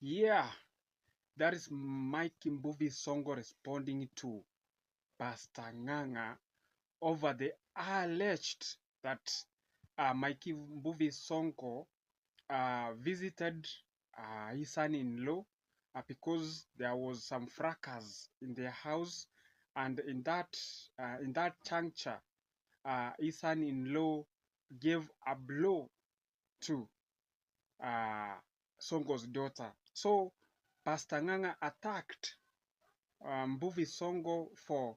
Yeah, that is Mike Mbuvi Songo responding to Pastor Nganga over the alleged that Mike Mbuvi Songo visited his son-in-law because there was some fracas in their house, and in that juncture, his son-in-law gave a blow to uh, Songo's daughter. So Pastor Nganga attacked Mbuvi Songo for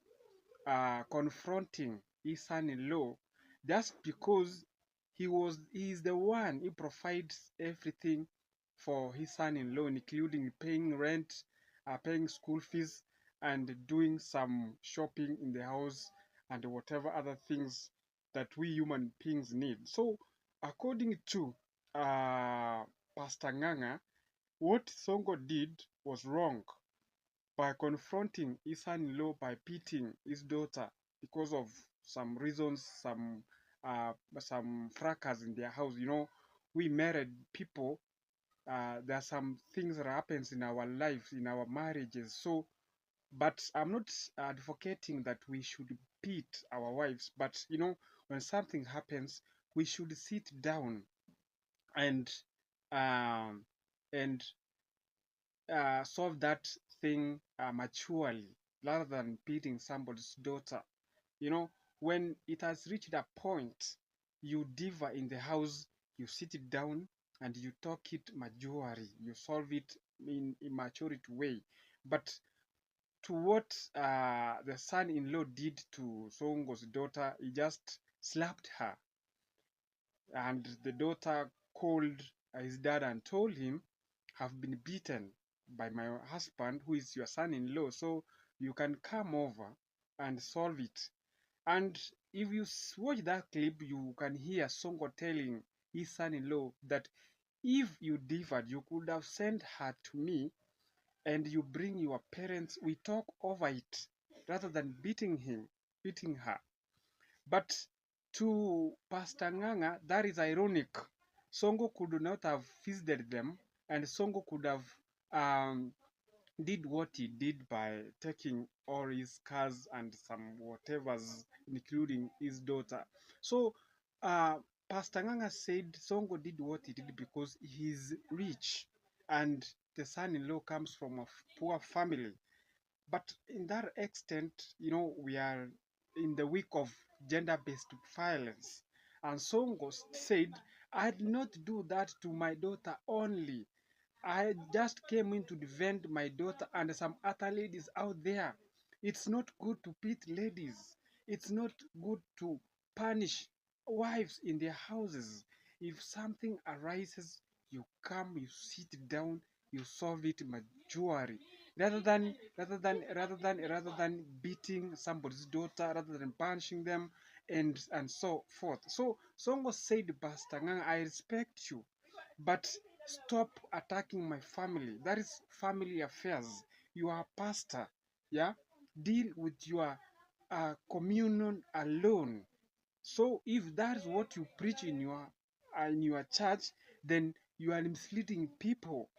confronting his son-in-law just because he is the one who provides everything for his son-in-law, including paying rent, paying school fees, and doing some shopping in the house and whatever other things that we human beings need. So, according to Pastor Nganga, what Songo did was wrong by confronting his son-in-law by beating his daughter because of some reasons, some fracas in their house. You know, we married people. There are some things that happens in our lives, in our marriages. So, but I'm not advocating that we should beat our wives. But you know, when something happens, we should sit down and um, and solve that thing maturely rather than beating somebody's daughter. You know, when it has reached a point, you differ in the house, you sit it down and you talk it maturely, you solve it in a maturity way. But to what the son-in-law did to Songo's daughter, he just slapped her, and the daughter called his dad and told him, "Have been beaten by my husband, who is your son-in-law, so you can come over and solve it." And if you watch that clip, you can hear Songo telling his son-in-law that if you differed, you could have sent her to me and you bring your parents, we talk over it, rather than beating her. But to Pastor Nganga, that is ironic. Songo could not have visited them, and Songo could have did what he did by taking all his cars and some whatevers, including his daughter. So Pastor Nganga said Songo did what he did because he's rich and the son-in-law comes from a poor family. But in that extent, you know, we are in the week of gender-based violence. And Songo said, I did not do that to my daughter only. I just came in to defend my daughter and some other ladies out there. It's not good to beat ladies. It's not good to punish wives in their houses. If something arises, you come, you sit down, you solve it maturely. Rather than beating somebody's daughter, rather than punishing them and so forth. So Songo said, Pastor Ngang, I respect you, but stop attacking my family. That is family affairs. You are a pastor. Yeah, deal with your communion alone. So if that's what you preach in your church, then you are misleading people.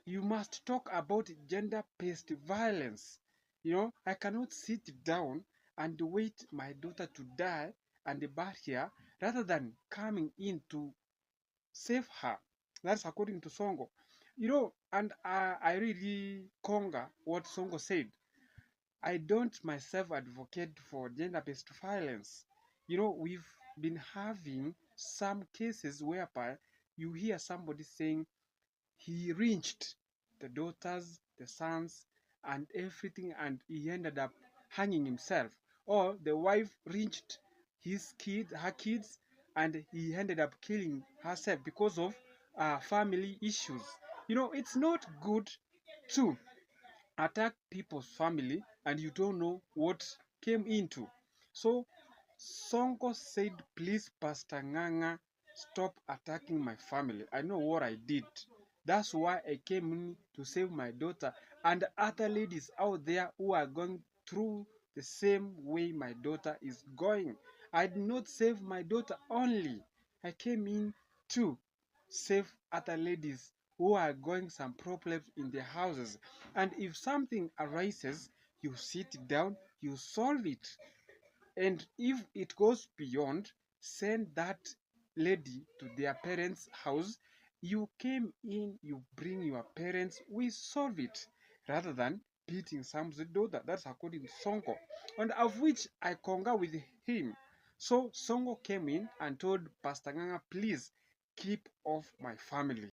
You must talk about gender-based violence. You know, I cannot sit down and wait my daughter to die and bury her rather than coming in to save her. That's according to Songo. You know, and I really conga what Songo said. I don't myself advocate for gender-based violence. You know, we've been having some cases whereby you hear somebody saying he lynched the daughters, the sons, and everything, and he ended up hanging himself. Or the wife lynched her kids, and he ended up killing herself because of family issues. You know, it's not good to attack people's family and you don't know what came into. So Sonko said, please, Pastor Nganga, stop attacking my family. I know what I did. That's why I came in to save my daughter and other ladies out there who are going through the same way my daughter is going. I did not save my daughter only. I came in to save other ladies who are going some problems in their houses. And if something arises, you sit down, you solve it. And if it goes beyond, send that lady to their parents' house. You came in, you bring your parents, we solve it, rather than beating someone's daughter. That's according to Sonko, and of which I concur with him. So Sonko came in and told Pastor Nganga, please keep off my family.